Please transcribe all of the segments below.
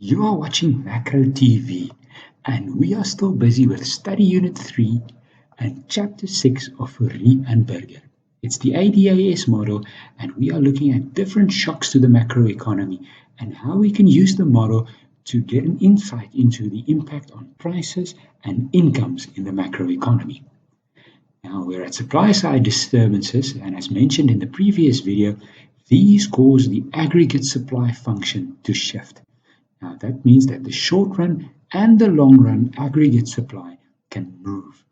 You are watching Macro TV, and we are still busy with Study Unit 3 and Chapter 6 of Fourie and Burger. It's the ADAS model, and we are looking at different shocks to the macroeconomy and how we can use the model to get an insight into the impact on prices and incomes in the macroeconomy. Now, we're at supply side disturbances, and as mentioned in the previous video, these cause the aggregate supply function to shift. Now, that means that the short run and the long run aggregate supply can move.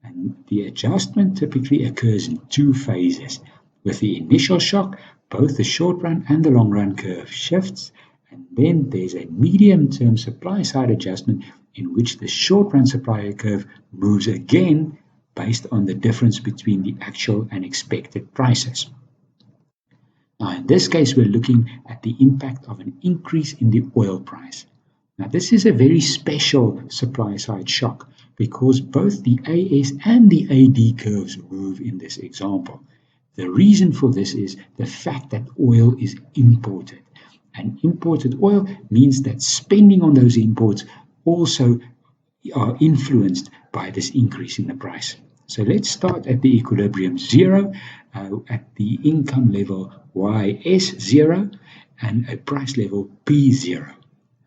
And the adjustment typically occurs in two phases. With the initial shock, both the short run and the long run curve shifts, and then there's a medium-term supply side adjustment in which the short run supply curve moves again based on the difference between the actual and expected prices. Now, in this case, we're looking at the impact of an increase in the oil price. Now, this is a very special supply-side shock because both the AS and the AD curves move in this example. The reason for this is the fact that oil is imported. And imported oil means that spending on those imports also are influenced by this increase in the price. So let's start at the equilibrium 0, at the income level YS0 and a price level P0.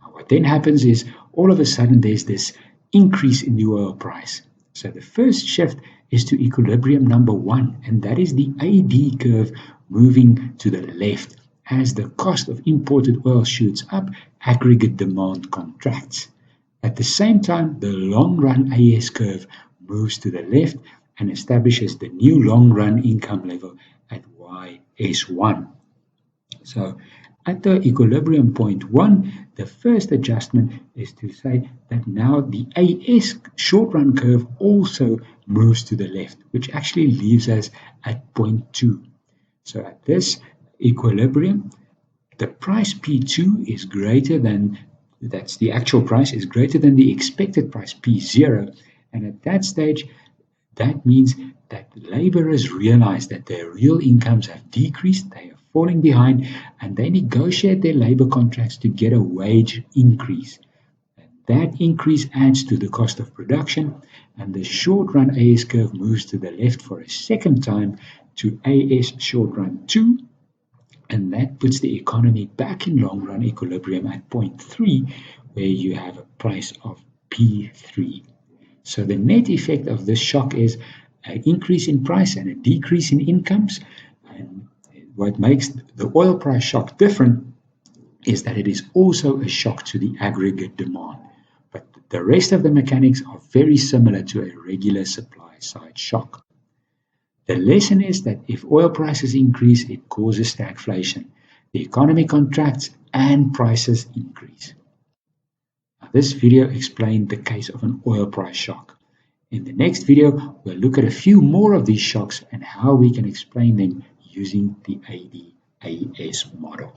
Now, what then happens is all of a sudden there's this increase in the oil price. So the first shift is to equilibrium number 1, and that is the AD curve moving to the left. As the cost of imported oil shoots up, aggregate demand contracts. At the same time, the long-run AS curve moves to the left and establishes the new long-run income level at YS1. So at the equilibrium point 1, the first adjustment is to say that now the AS short-run curve also moves to the left, which actually leaves us at point 2. So at this equilibrium, the price P2 is greater than, that's the actual price, is greater than the expected price P0. And at that stage, that means that laborers realize that their real incomes have decreased, they are falling behind, and they negotiate their labor contracts to get a wage increase. And that increase adds to the cost of production, and the short-run AS curve moves to the left for a second time to AS short-run 2, and that puts the economy back in long-run equilibrium at point 3, where you have a price of P3. So the net effect of this shock is an increase in price and a decrease in incomes. And what makes the oil price shock different is that it is also a shock to the aggregate demand. But the rest of the mechanics are very similar to a regular supply side shock. The lesson is that if oil prices increase, it causes stagflation. The economy contracts and prices increase. Now, this video explained the case of an oil price shock. In the next video, we'll look at a few more of these shocks and how we can explain them using the ADAS model.